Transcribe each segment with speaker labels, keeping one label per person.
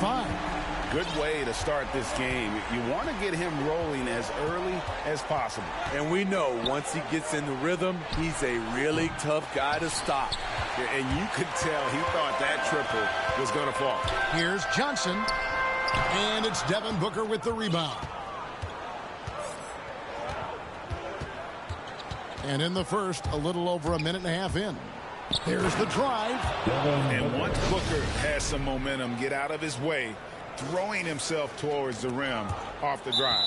Speaker 1: 5.
Speaker 2: Good way to start this game. You want to get him rolling as early as possible.
Speaker 3: And we know once he gets in the rhythm, he's a really tough guy to stop.
Speaker 2: And you could tell he thought that triple was going to fall.
Speaker 1: Here's Johnson. And it's Devin Booker with the rebound. And in the first, a little over a minute and a half in. There's the drive.
Speaker 2: And once Booker has some momentum, get out of his way, throwing himself towards the rim off the drive.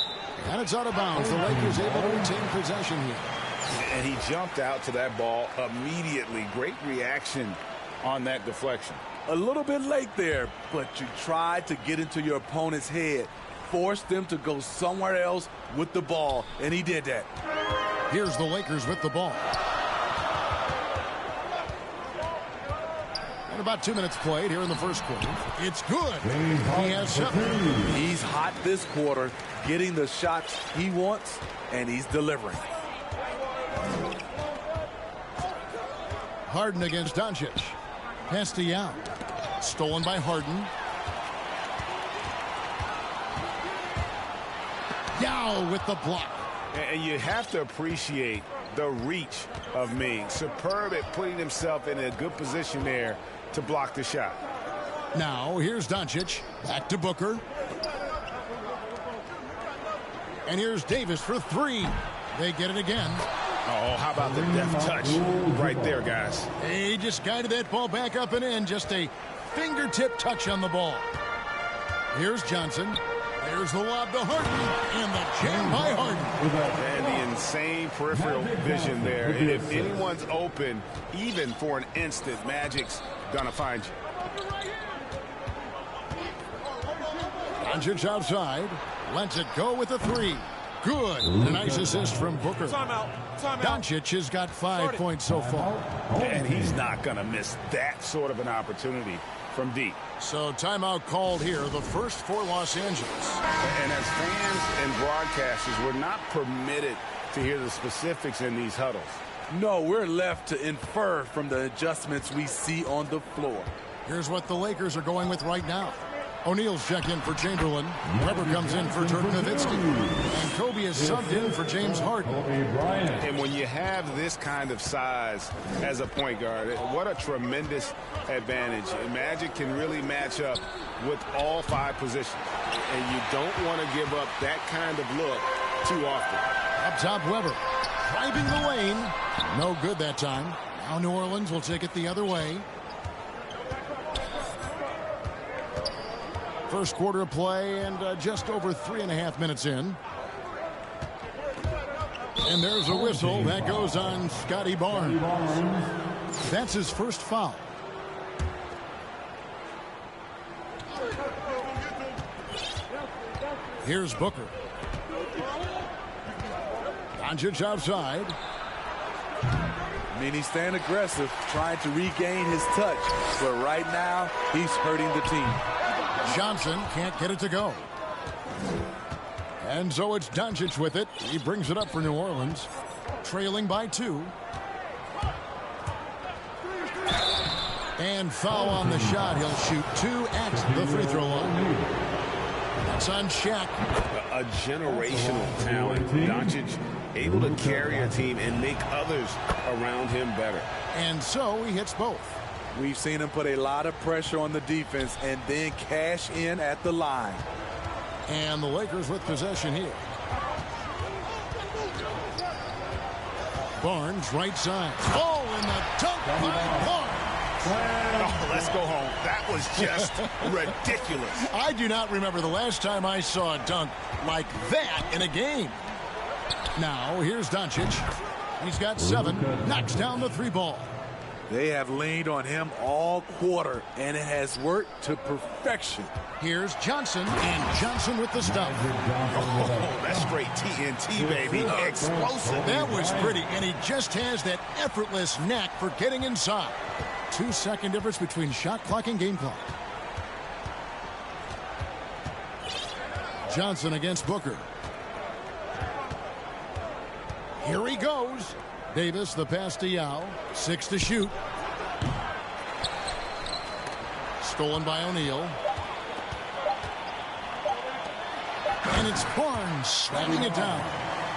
Speaker 1: And it's out of bounds. The Lakers able to retain possession here.
Speaker 2: And he jumped out to that ball immediately. Great reaction on that deflection.
Speaker 3: A little bit late there, but you tried to get into your opponent's head. Force them to go somewhere else with the ball, and he did that.
Speaker 1: Here's the Lakers with the ball. And about 2 minutes played here in the first quarter. It's good. He has 7.
Speaker 3: He's hot this quarter, getting the shots he wants, and he's delivering.
Speaker 1: Harden against Doncic. Pass to Yao. Stolen by Harden. Yao with the block.
Speaker 2: And you have to appreciate the reach of Ming. Superb at putting himself in a good position there to block the shot.
Speaker 1: Now, here's Doncic. Back to Booker. And here's Davis for 3. They get it again.
Speaker 2: Oh, how about the deft touch right there, guys.
Speaker 1: He just guided that ball back up and in. Just a fingertip touch on the ball. Here's Johnson. There's the lob to Harden. And the jam by Harden.
Speaker 2: And the insane peripheral vision there. And if anyone's open, even for an instant, Magic's gonna find you.
Speaker 1: Doncic outside. Lets it go with a 3. Good. A nice assist from Booker.
Speaker 4: Timeout.
Speaker 1: Doncic has got 5 points so far.
Speaker 2: And he's not going to miss that sort of an opportunity from deep.
Speaker 1: So timeout called here, the first for Los Angeles.
Speaker 2: And as fans and broadcasters, we're not permitted to hear the specifics in these huddles.
Speaker 3: No, we're left to infer from the adjustments we see on the floor.
Speaker 1: Here's what the Lakers are going with right now. O'Neal's checked in for Chamberlain. Weber comes in for Dirk Nowitzki. And Kobe is subbed in for James Harden.
Speaker 2: And when you have this kind of size as a point guard, what a tremendous advantage. Magic can really match up with all 5 positions. And you don't want to give up that kind of look too often.
Speaker 1: Up top, Weber. Driving the lane. No good that time. Now New Orleans will take it the other way. First quarter of play and just over 3.5 minutes in. And there's a whistle that goes on Scotty Barnes. That's his first foul. Here's Booker. Doncic outside.
Speaker 3: I mean, he's staying aggressive, trying to regain his touch. But right now, he's hurting the team.
Speaker 1: Johnson can't get it to go. And so it's Doncic with it. He brings it up for New Orleans. Trailing by 2. And foul on the shot. He'll shoot 2 at the free throw line. That's on Shaq.
Speaker 2: A generational talent. Doncic able to carry a team and make others around him better.
Speaker 1: And so he hits both.
Speaker 3: We've seen him put a lot of pressure on the defense and then cash in at the line.
Speaker 1: And the Lakers with possession here. Barnes, right side. Oh, and the dunk by Barnes.
Speaker 2: Oh, let's go home. That was just ridiculous.
Speaker 1: I do not remember the last time I saw a dunk like that in a game. Now, here's Doncic. He's got 7. Knocks down the 3 ball.
Speaker 3: They have leaned on him all quarter, and it has worked to perfection.
Speaker 1: Here's Johnson, and Johnson with the stop.
Speaker 2: Oh, that's straight TNT, baby. Explosive.
Speaker 1: That was pretty, and he just has that effortless knack for getting inside. 2-second difference between shot clock and game clock. Johnson against Booker. Here he goes. Davis, the pass to Yao. 6 to shoot. Stolen by O'Neal. And it's Barnes slamming it down.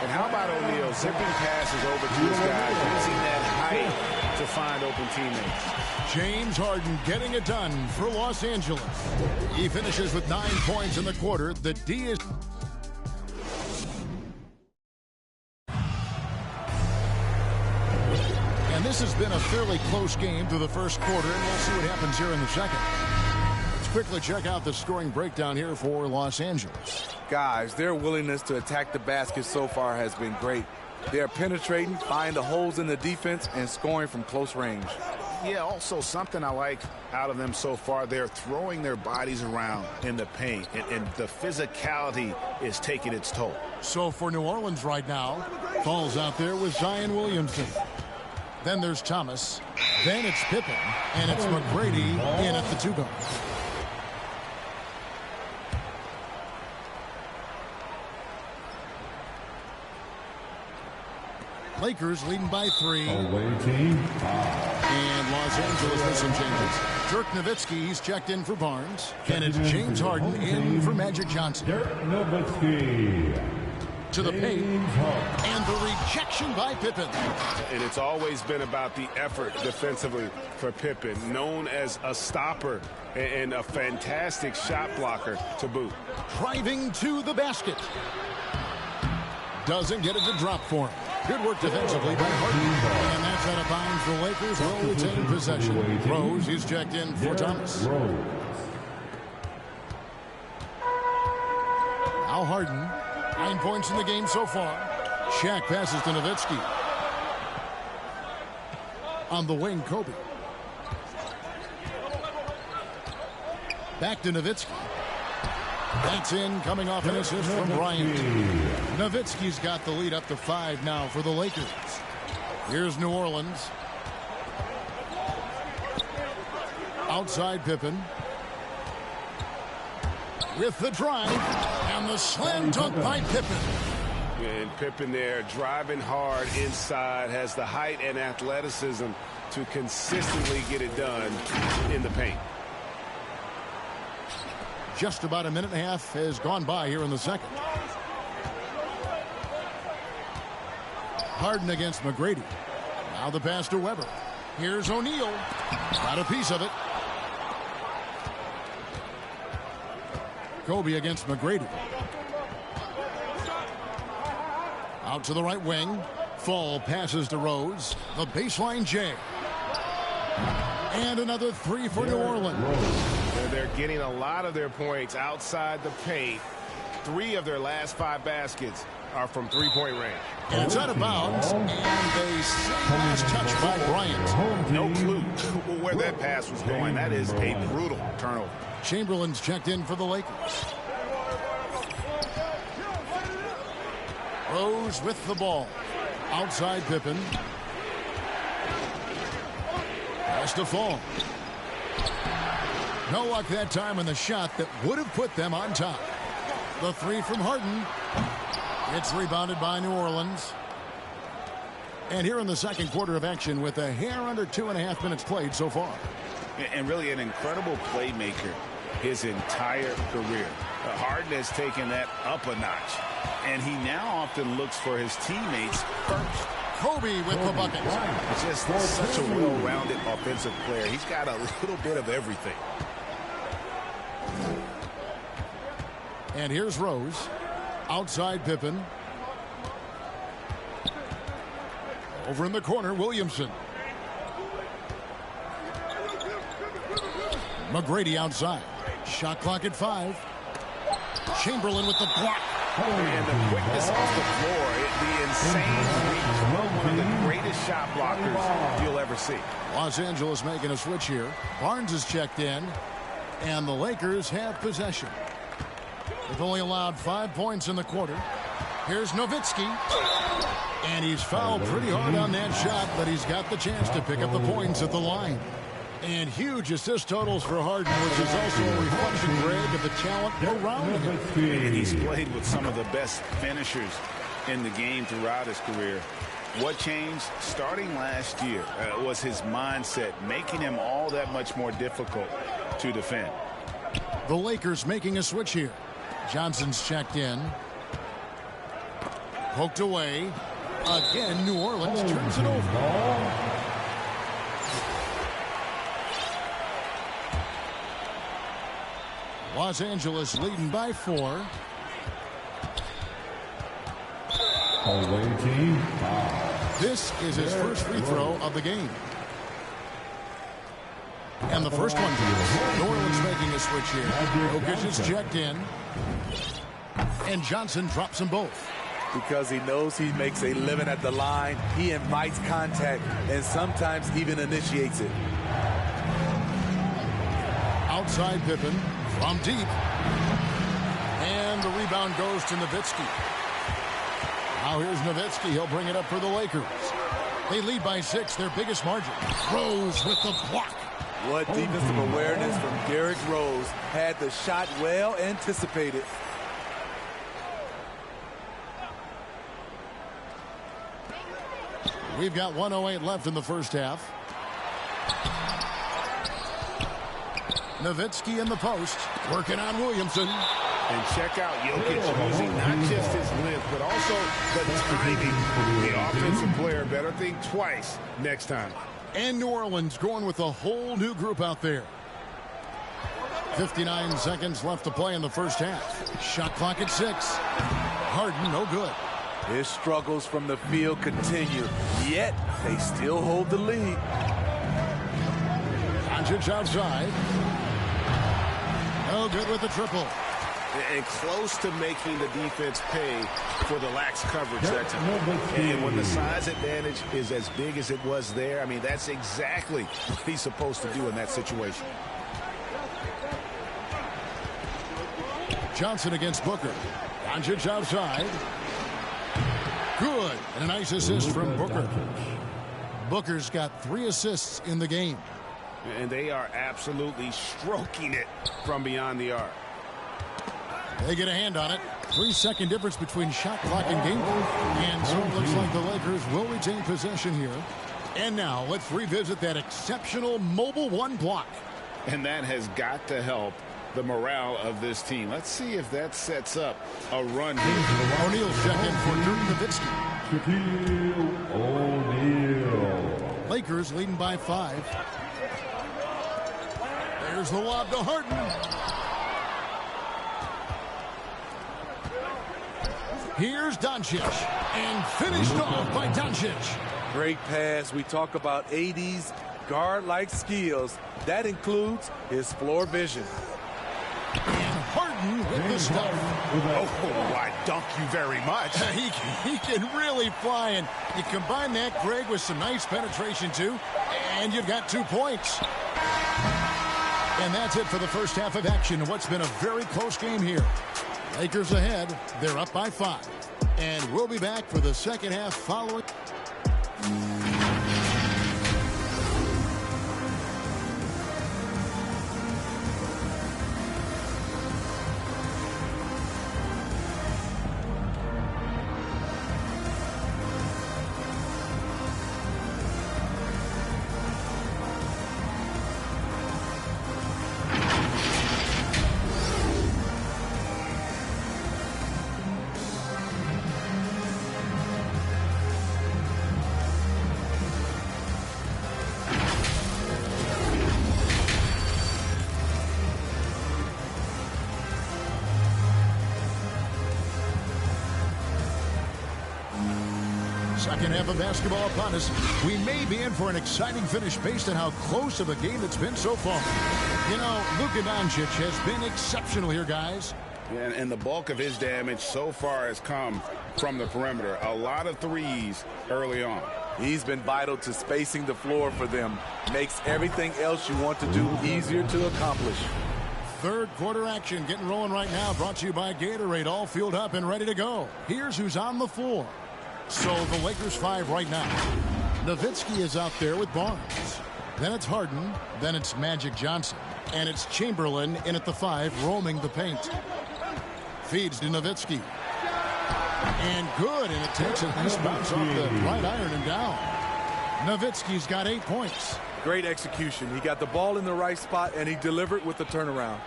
Speaker 2: And how about O'Neal zipping passes over to his guys, using that height to find open teammates.
Speaker 1: James Harden getting it done for Los Angeles. He finishes with 9 points in the quarter. The D is... And this has been a fairly close game through the first quarter, and we'll see what happens here in the second. Let's quickly check out the scoring breakdown here for Los Angeles.
Speaker 3: Guys, their willingness to attack the basket so far has been great. They're penetrating, finding the holes in the defense, and scoring from close range.
Speaker 2: Yeah, also something I like out of them so far, they're throwing their bodies around in the paint, and the physicality is taking its toll.
Speaker 1: So for New Orleans right now, falls out there with Zion Williamson. Then there's Thomas. Then it's Pippen. And it's McGrady in at the 2 guard. Lakers leading by 3. And Los Angeles with some changes. Dirk Nowitzki, he's checked in for Barnes. And it's James Harden in for Magic Johnson.
Speaker 4: Dirk Nowitzki.
Speaker 1: To the paint, and the rejection by Pippen.
Speaker 2: And it's always been about the effort defensively for Pippen, known as a stopper and a fantastic shot blocker to boot.
Speaker 1: Driving to the basket. Doesn't get it to drop for him. Good work defensively by Harden. And that's out of bounds. The Lakers will retain possession. Rose, he's checked in for Thomas. Now Harden. 9 points in the game so far. Shaq passes to Nowitzki. On the wing, Kobe. Back to Nowitzki. That's in, coming off an assist from Bryant. Nowitzki's got the lead up to 5 now for the Lakers. Here's New Orleans. Outside Pippen. With the drive, and the slam dunk by Pippen.
Speaker 2: And Pippen there driving hard inside, has the height and athleticism to consistently get it done in the paint.
Speaker 1: Just about a minute and a half has gone by here in the second. Harden against McGrady. Now the pass to Weber. Here's O'Neal. Got a piece of it. Kobe against McGrady. Out to the right wing. Fall passes to Rose. The baseline J. And another 3 for New Orleans.
Speaker 2: They're getting a lot of their points outside the paint. 3 of their last 5 baskets are from three-point range.
Speaker 1: And it's out of bounds. And a last touch by Bryant.
Speaker 2: No clue where that pass was going. That is a brutal turnover.
Speaker 1: Chamberlain's checked in for the Lakers. Rose with the ball. Outside Pippen. Pass to Fall. No luck that time in the shot that would have put them on top. The 3 from Harden. It's rebounded by New Orleans. And here in the second quarter of action with a hair under 2.5 minutes played so far.
Speaker 2: And really an incredible playmaker his entire career. Harden has taken that up a notch. And he now often looks for his teammates first.
Speaker 1: Kobe with the bucket.
Speaker 2: Just such a well-rounded offensive player. He's got a little bit of everything.
Speaker 1: And here's Rose. Outside Pippen. Over in the corner, Williamson. McGrady outside. Shot clock at 5. Chamberlain with the block.
Speaker 2: And the quickness off the floor, the insane reach. One of the greatest shot blockers you'll ever see.
Speaker 1: Los Angeles making a switch here. Barnes is checked in. And the Lakers have possession. They've only allowed 5 points in the quarter. Here's Nowitzki. And he's fouled pretty hard on that shot, but he's got the chance to pick up the points at the line. And huge assist totals for Harden, which is also a reflection, Greg, of the talent around him.
Speaker 2: And he's played with some of the best finishers in the game throughout his career. What changed starting last year was his mindset, making him all that much more difficult to defend.
Speaker 1: The Lakers making a switch here. Johnson's checked in. Poked away. Again, New Orleans turns it over. Los Angeles leading by 4.
Speaker 4: Away team.
Speaker 1: This is his first free throw of the game. And the first one goes. New Orleans making a switch here. Jokic is checked in. And Johnson drops them both.
Speaker 3: Because he knows he makes a living at the line, he invites contact and sometimes even initiates it.
Speaker 1: Outside Pippen from deep. And the rebound goes to Nowitzki. Now here's Nowitzki. He'll bring it up for the Lakers. They lead by 6, their biggest margin. Rose with the block.
Speaker 3: What defensive awareness from Derrick Rose. Had the shot well anticipated.
Speaker 1: We've got 1:08 left in the first half. Nowitzki in the post, working on Williamson.
Speaker 2: And check out Jokic using not just his length, but also the timing. The offensive player better think twice next time.
Speaker 1: And New Orleans going with a whole new group out there. 59 seconds left to play in the first half. Shot clock at 6. Harden, no good.
Speaker 3: His struggles from the field continue, yet they still hold the lead.
Speaker 1: Doncic outside. No good with the triple.
Speaker 2: And close to making the defense pay for the lax coverage that time. And when the size advantage is as big as it was there, I mean, that's exactly what he's supposed to do in that situation.
Speaker 1: Johnson against Booker. Doncic outside. Good. And a nice assist from Booker. Booker's got 3 assists in the game.
Speaker 2: And they are absolutely stroking it from beyond the arc.
Speaker 1: They get a hand on it. 3-second difference between shot clock and game clock. And so it looks like the Lakers will retain possession here. And now let's revisit that exceptional mobile 1 block.
Speaker 2: And that has got to help the morale of this team. Let's see if that sets up a run here.
Speaker 1: O'Neal's check in for Dirk Nowitzki.
Speaker 4: Shaquille O'Neal.
Speaker 1: Lakers leading by 5. There's the lob to Harden. Here's Doncic, and finished off by Doncic.
Speaker 3: Great pass. We talk about 80s guard-like skills. That includes his floor vision.
Speaker 1: And Harden with the stuff.
Speaker 2: Oh, I dunk you very much.
Speaker 1: He can really fly, and you combine that, Greg, with some nice penetration, too, and you've got 2 points. And that's it for the first half of action in what's been a very close game here. Lakers ahead. They're up by 5. And we'll be back for the second half following. Second half of basketball upon us. We may be in for an exciting finish based on how close of a game it's been so far. You know, Luka Doncic has been exceptional here, guys.
Speaker 2: And the bulk of his damage so far has come from the perimeter. A lot of threes early on.
Speaker 3: He's been vital to spacing the floor for them. Makes everything else you want to do easier to accomplish.
Speaker 1: Third quarter action getting rolling right now. Brought to you by Gatorade. All fueled up and ready to go. Here's who's on the floor. So the Lakers 5 right now. Nowitzki is out there with Barnes. Then it's Harden. Then it's Magic Johnson. And it's Chamberlain in at the 5, roaming the paint. Feeds to Nowitzki. And good. And it takes a nice bounce off the right iron and down. Nowitzki's got 8 points.
Speaker 3: Great execution. He got the ball in the right spot, and he delivered with the turnaround.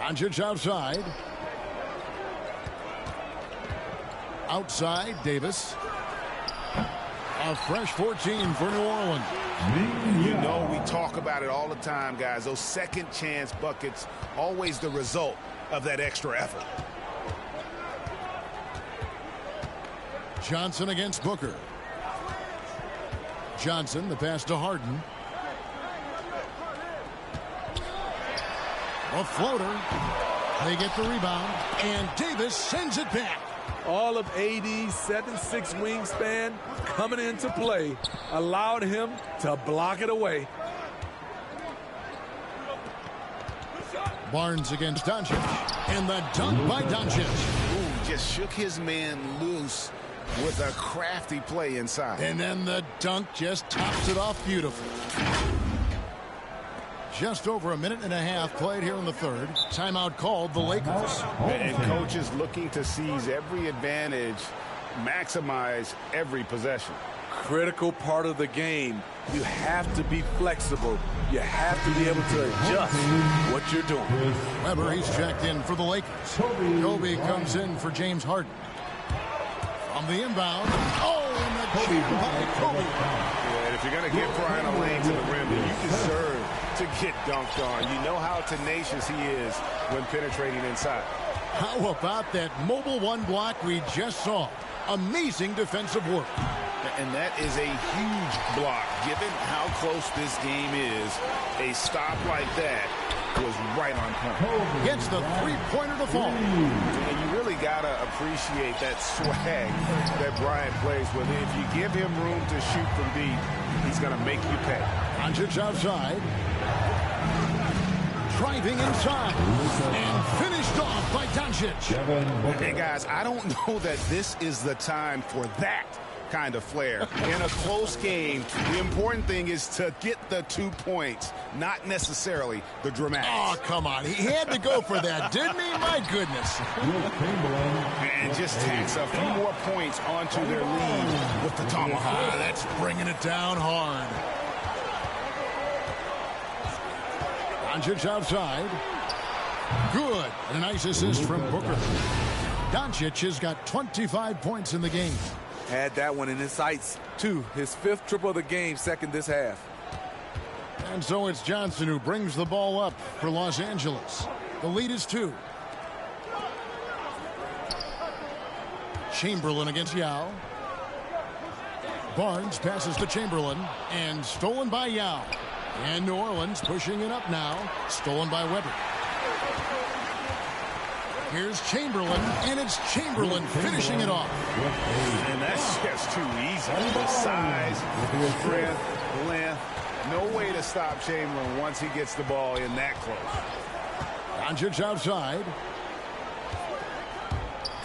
Speaker 1: Doncic outside. Outside, Davis. A fresh 14 for New Orleans.
Speaker 2: You know, we talk about it all the time, guys. Those second chance buckets, always the result of that extra effort.
Speaker 1: Johnson against Booker. Johnson, the pass to Harden. A floater. They get the rebound, and Davis sends it back.
Speaker 3: All of AD's 7'6" wingspan coming into play allowed him to block it away.
Speaker 1: Barnes against Doncic, and the dunk by Doncic.
Speaker 2: Ooh, just shook his man loose with a crafty play inside.
Speaker 1: And then the dunk just tops it off beautifully. Just over a minute and a half played here in the third. Timeout called the Lakers.
Speaker 2: And coaches looking to seize every advantage, maximize every possession.
Speaker 3: Critical part of the game. You have to be flexible. You have to be able to adjust what you're doing.
Speaker 1: Weber, he's checked in for the Lakers. Kobe comes in for James Harden. From the inbound. Oh, and the jump by Kobe.
Speaker 2: Yeah, and if you're going to get Brian a lane to the rim, then you deserve to get dunked on. You know how tenacious he is when penetrating inside.
Speaker 1: How about that mobile one block we just saw? Amazing defensive work.
Speaker 2: And that is a huge block. Given how close this game is, a stop like that was right on point.
Speaker 1: Gets the three-pointer to fall.
Speaker 2: And you really got to appreciate that swag that Bryant plays with. If you give him room to shoot from deep, he's going to make you pay.
Speaker 1: Doncic outside. Driving inside. And finished off by Doncic.
Speaker 2: Hey, guys, I don't know that this is the time for that kind of flair. In a close game, the important thing is to get the 2 points, not necessarily the dramatics.
Speaker 1: Oh, come on. He had to go for that, didn't he? My goodness.
Speaker 2: And just takes a few more points onto their lead with the tomahawk.
Speaker 1: That's bringing it down hard. Doncic outside. Good. And a nice assist from Booker. Doncic has got 25 points in the game.
Speaker 3: Had that one in his sights, too. His 5th triple of the game, second this half.
Speaker 1: And so it's Johnson who brings the ball up for Los Angeles. The lead is 2. Chamberlain against Yao. Barnes passes to Chamberlain, and stolen by Yao. And New Orleans pushing it up now. Stolen by Weber. Here's Chamberlain, and it's Chamberlain finishing it off.
Speaker 2: And that's just too easy. The size, strength, length. No way to stop Chamberlain once he gets the ball in that close.
Speaker 1: Doncic outside.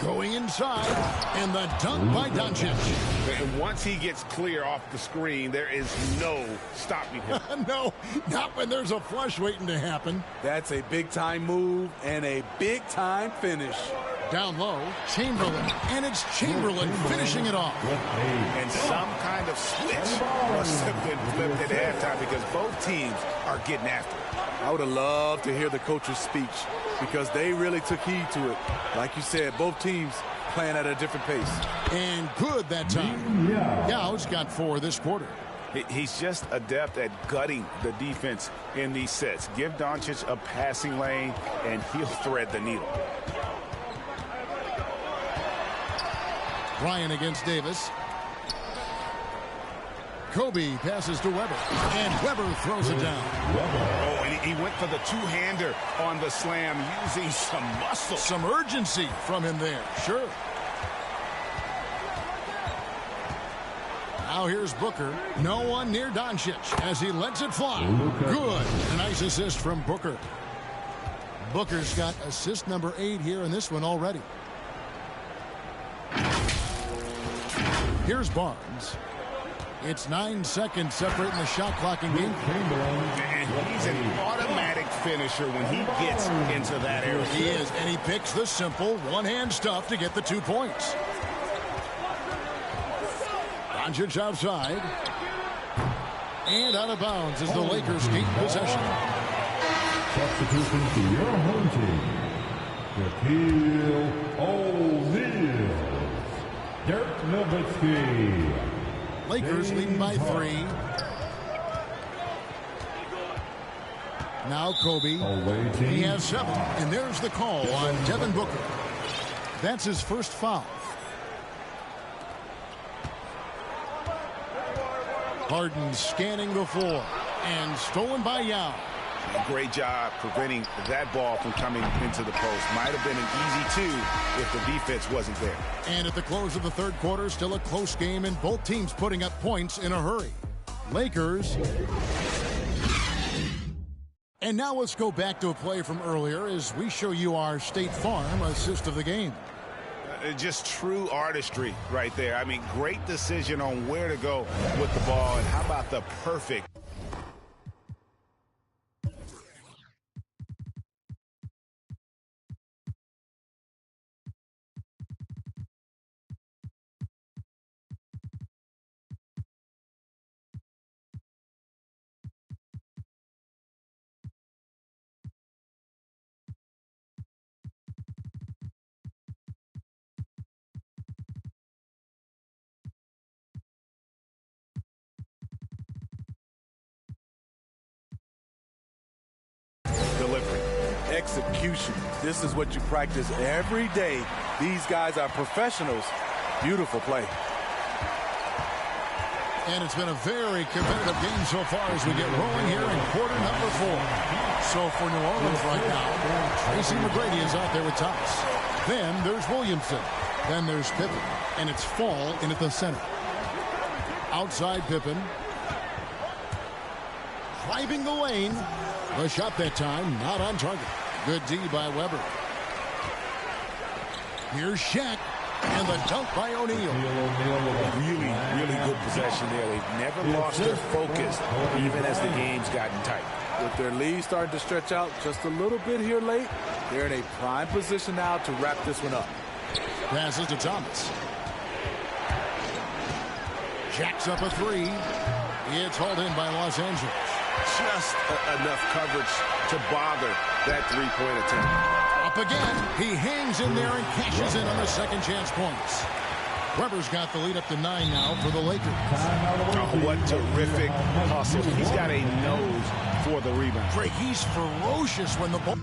Speaker 1: Going inside, and the dunk by Doncic.
Speaker 2: And once he gets clear off the screen, there is no stopping him.
Speaker 1: No, not when there's a flush waiting to happen.
Speaker 3: That's a big-time move and a big-time finish.
Speaker 1: Down low, Chamberlain, and it's Chamberlain finishing it off.
Speaker 2: And some kind of switch must have been flipped at halftime because both teams are getting after it.
Speaker 3: I would have loved to hear the coach's speech because they really took heed to it. Like you said, both teams playing at a different pace.
Speaker 1: And good that time. Yao's got 4 this quarter.
Speaker 2: He's just adept at gutting the defense in these sets. Give Doncic a passing lane, and he'll thread the needle.
Speaker 1: Bryant against Davis. Kobe passes to Weber, and Weber throws it down.
Speaker 2: Oh, and he went for the two-hander on the slam, using some muscle.
Speaker 1: Some urgency from him there, sure. Now here's Booker. No one near Doncic as he lets it fly. Good. A nice assist from Booker. Booker's got assist number 8 here in this one already. Here's Barnes. It's 9 seconds separating the shot clock and game.
Speaker 2: And he's an automatic finisher when he gets into that area.
Speaker 1: He is, and he picks the simple one-hand stuff to get the 2 points. Doncic outside. And out of bounds as the Lakers keep possession.
Speaker 4: Substitution to your home team. Shaquille O'Neal. Dirk Nowitzki.
Speaker 1: Lakers leading by 3. Now Kobe. He has 7. And there's the call on Devin Booker. That's his first foul. Harden scanning the floor. And stolen by Yao.
Speaker 2: Great job preventing that ball from coming into the post. Might have been an easy 2 if the defense wasn't there.
Speaker 1: And at the close of the third quarter, still a close game, and both teams putting up points in a hurry. Lakers. And now let's go back to a play from earlier as we show you our State Farm assist of the game.
Speaker 2: Just true artistry right there. I mean, great decision on where to go with the ball. And how about the perfect delivery.
Speaker 3: Execution. This is what you practice every day. These guys are professionals. Beautiful play.
Speaker 1: And it's been a very competitive game so far as we get rolling here in quarter number 4. So for New Orleans right now, Tracy McGrady is out there with Thomas. Then there's Williamson. Then there's Pippen. And it's Fall in at the center. Outside Pippen. Driving the lane. The shot that time, not on target. Good D by Weber. Here's Shaq. And the dunk by O'Neal.
Speaker 2: Really, really good possession there. They've never lost their focus, even as the game's gotten tight.
Speaker 3: With their lead starting to stretch out just a little bit here late, they're in a prime position now to wrap this one up.
Speaker 1: Passes to Thomas. Jacks up a 3. It's hauled in by Los Angeles.
Speaker 2: Just enough coverage to bother that three-point attempt.
Speaker 1: Up again. He hangs in there and cashes in on the second chance points. Weber's got the lead up to 9 now for the Lakers.
Speaker 2: Oh, what terrific hustle. He's got a nose for the rebound.
Speaker 1: Drake, he's ferocious when the ball...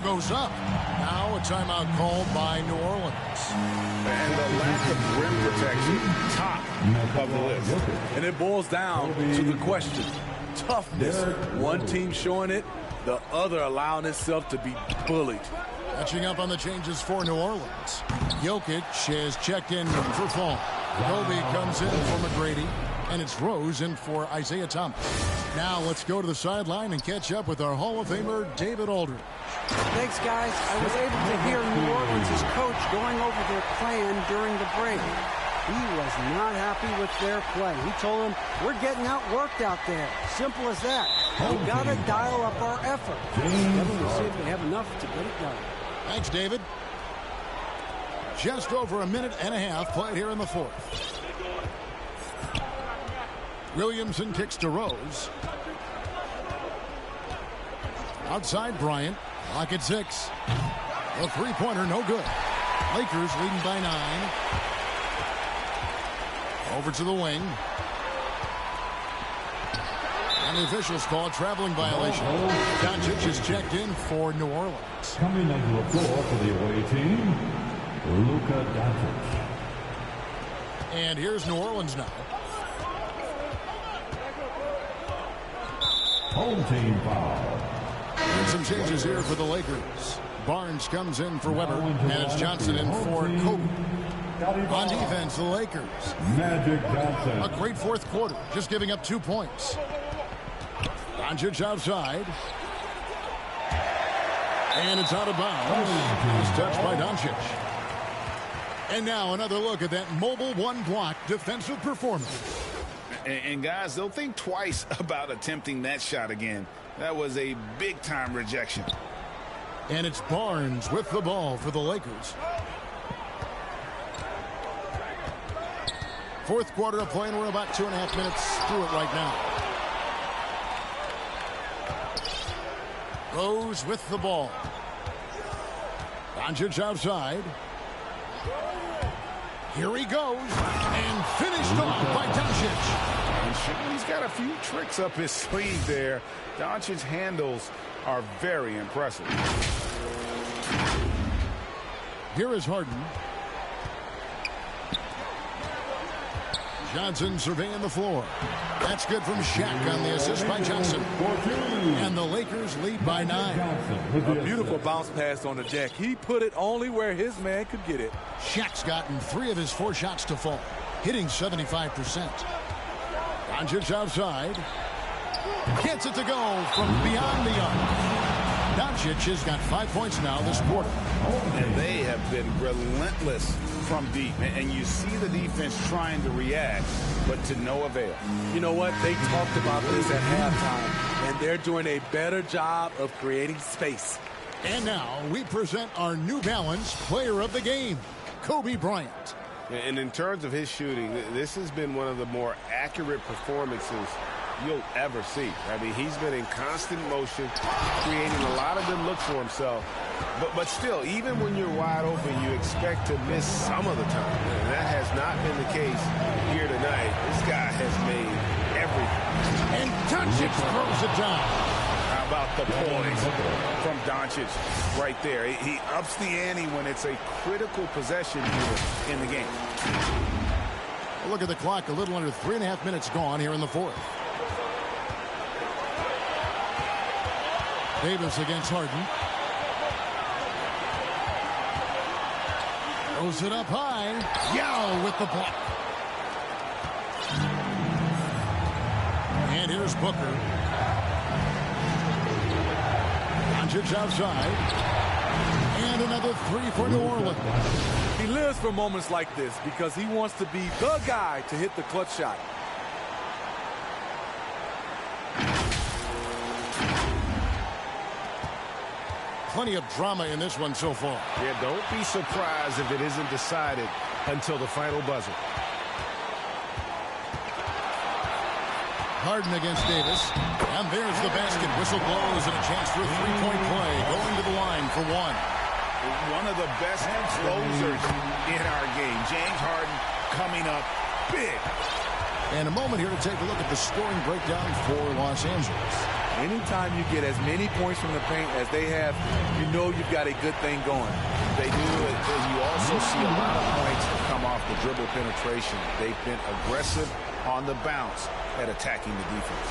Speaker 1: goes up. Now a timeout called by New Orleans.
Speaker 2: And the lack of rim protection, top of the list.
Speaker 3: And it boils down to the question. Toughness. One team showing it, the other allowing itself to be bullied.
Speaker 1: Catching up on the changes for New Orleans. Jokic has checked in for Fall. Kobe comes in for McGrady. And it's Rose in for Isaiah Thomas. Now let's go to the sideline and catch up with our Hall of Famer, David Aldridge.
Speaker 5: Thanks, guys. I was able to hear New Orleans' coach going over their plan during the break. He was not happy with their play. He told them, we're getting outworked out there. Simple as that. We've got to dial up our effort. We'll see if we have enough to get it done.
Speaker 1: Thanks, David. Just over a minute and a half played here in the fourth. Williamson kicks to Rose. Outside Bryant. Clock at 6. A three-pointer, no good. Lakers leading by 9. Over to the wing. And the officials call a traveling violation. Doncic is checked in for New Orleans.
Speaker 4: Coming onto the floor for the away team, Luka Doncic.
Speaker 1: And here's New Orleans now.
Speaker 4: Home team foul.
Speaker 1: And some changes here for the Lakers. Barnes comes in for Weber, and it's Johnson in for Kobe. On defense, the Lakers.
Speaker 4: Magic Johnson.
Speaker 1: A great fourth quarter, just giving up 2 points. Doncic outside. And it's out of bounds. It's touched by Doncic. And now another look at that mobile one-block defensive performance.
Speaker 2: And guys, they'll think twice about attempting that shot again. That was a big-time rejection.
Speaker 1: And it's Barnes with the ball for the Lakers. Fourth quarter of play, and we're about 2.5 minutes through it right now. Rose with the ball. Doncic outside. Here he goes, and finished off by Doncic.
Speaker 2: He's got a few tricks up his sleeve there. Doncic's handles are very impressive.
Speaker 1: Here is Harden. Johnson surveying the floor. That's good from Shaq on the assist by Johnson. And the Lakers lead by 9.
Speaker 3: A beautiful bounce pass on the deck. He put it only where his man could get it.
Speaker 1: Shaq's gotten 3 of his 4 shots to fall, hitting 75%. Doncic outside. Gets it to go from beyond the arc. Doncic has got 5 points now this quarter.
Speaker 2: And they have been relentless from deep. And you see the defense trying to react, but to no avail.
Speaker 3: You know what? They talked about this at halftime, and they're doing a better job of creating space.
Speaker 1: And now we present our New Balance Player of the Game, Kobe Bryant.
Speaker 2: And in terms of his shooting, this has been one of the more accurate performances you'll ever see. I mean, he's been in constant motion, creating a lot of good looks for himself. But still, even when you're wide open, you expect to miss some of the time. And that has not been the case here tonight. This guy has made everything.
Speaker 1: And Doncic throws it down.
Speaker 2: How about the poise from Doncic right there? He ups the ante when it's a critical possession here in the game.
Speaker 1: Look at the clock. A little under 3.5 minutes gone here in the fourth. Davis against Harden. Throws it up high. Yao with the block. And here's Booker. Doncic outside. And another 3 for New Orleans.
Speaker 3: He lives for moments like this because he wants to be the guy to hit the clutch shot.
Speaker 1: Plenty of drama in this one so far.
Speaker 2: Yeah, don't be surprised if it isn't decided until the final buzzer.
Speaker 1: Harden against Davis. And there's the basket. Whistle blows and a chance for a 3-point play. Going to the line for 1.
Speaker 2: One of the best closers in our game. James Harden coming up big.
Speaker 1: And a moment here to take a look at the scoring breakdown for Los Angeles.
Speaker 3: Anytime you get as many points from the paint as they have, you know you've got a good thing going.
Speaker 2: They do it, and you also see a lot of points that come off the dribble penetration. They've been aggressive on the bounce at attacking the defense.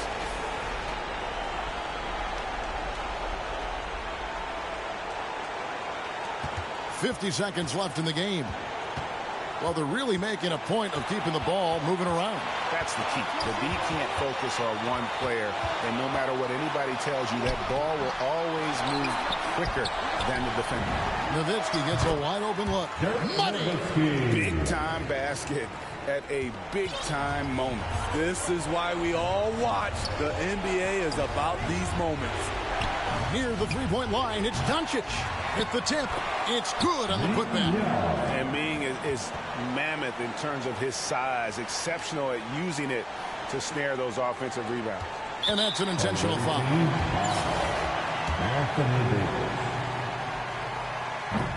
Speaker 1: .50 seconds left in the game. Well, they're really making a point of keeping the ball moving around.
Speaker 2: That's the key. The D can't focus on one player, and no matter what anybody tells you, that ball will always move quicker than the defender.
Speaker 1: Nowitzki gets a wide-open look. Money!
Speaker 2: Big-time basket at a big-time moment.
Speaker 3: This is why we all watch. The NBA is about these moments.
Speaker 1: Near the three-point line, it's Doncic. At the tip, it's good on the putback.
Speaker 2: And being is mammoth in terms of his size, exceptional at using it to snare those offensive rebounds.
Speaker 1: And that's an intentional foul.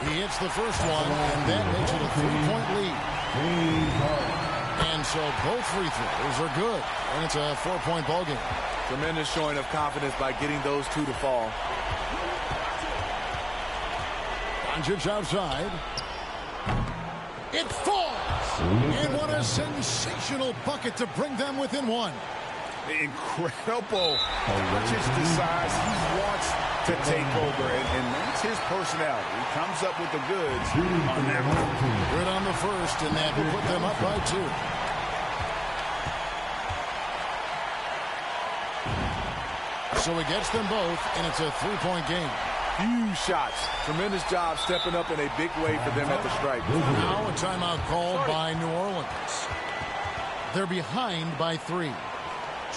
Speaker 1: He hits the first one, and that makes it a 3-point lead. And so both free throws are good, and it's a 4-point ball game.
Speaker 3: Tremendous showing of confidence by getting those 2 to fall.
Speaker 1: Doncic outside. It falls! And what a sensational bucket to bring them within 1.
Speaker 2: Incredible. Doncic decides he wants to take over, and that's his personality. He comes up with the goods on that one.
Speaker 1: Good on the first, and that will put them up by 2. So he gets them both, and it's a 3-point game.
Speaker 3: Huge shots. Tremendous job stepping up in a big way for them at the stripe.
Speaker 1: Now a timeout called by New Orleans. They're behind by 3.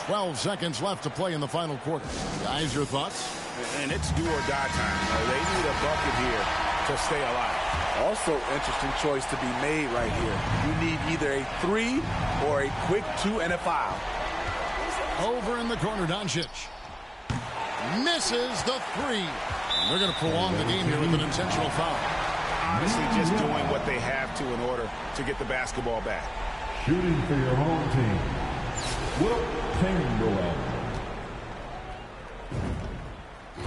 Speaker 1: 12 seconds left to play in the final quarter. Guys, your thoughts?
Speaker 2: And it's do or die time. They need a bucket here to stay alive.
Speaker 3: Also, interesting choice to be made right here. You need either a 3 or a quick 2 and a foul.
Speaker 1: Over in the corner, Doncic. Misses the 3. They're going to prolong the game here with an intentional foul.
Speaker 2: Honestly, just doing what they have to in order to get the basketball back.
Speaker 4: Shooting for your home team, Will Chamberlain.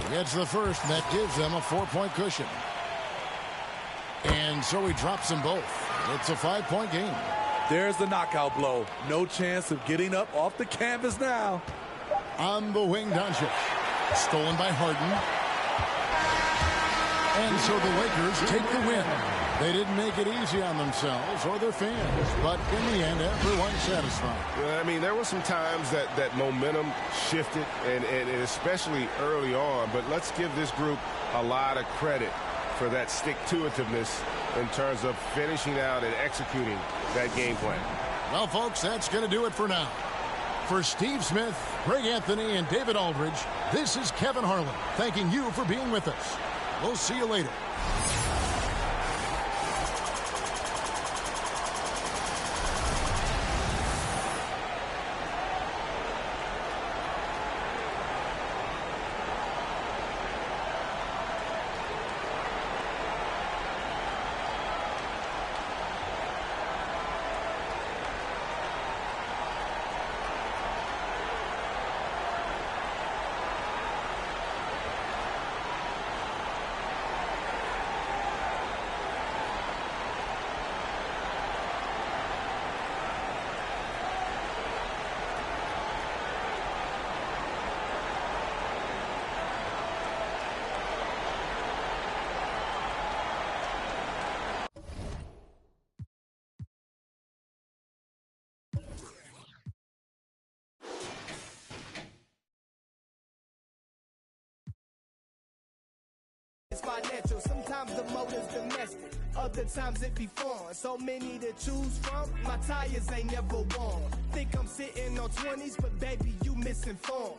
Speaker 1: Gets the first, and that gives them a 4-point cushion. And so he drops them both. It's a 5-point game.
Speaker 3: There's the knockout blow. No chance of getting up off the canvas now.
Speaker 1: On the wing, Doncic. Stolen by Harden. And so the Lakers take the win. They didn't make it easy on themselves or their fans, but in the end, everyone's satisfied.
Speaker 2: I mean, there were some times that momentum shifted, and especially early on, but let's give this group a lot of credit for that stick-to-itiveness in terms of finishing out and executing that game plan.
Speaker 1: Well, folks, that's going to do it for now. For Steve Smith, Greg Anthony, and David Aldridge, this is Kevin Harlan thanking you for being with us. We'll see you later.
Speaker 6: It's financial, sometimes the motive's domestic, other times it be foreign. So many to choose from, my tires ain't never worn. Think I'm sitting on 20s, but baby, you misinformed.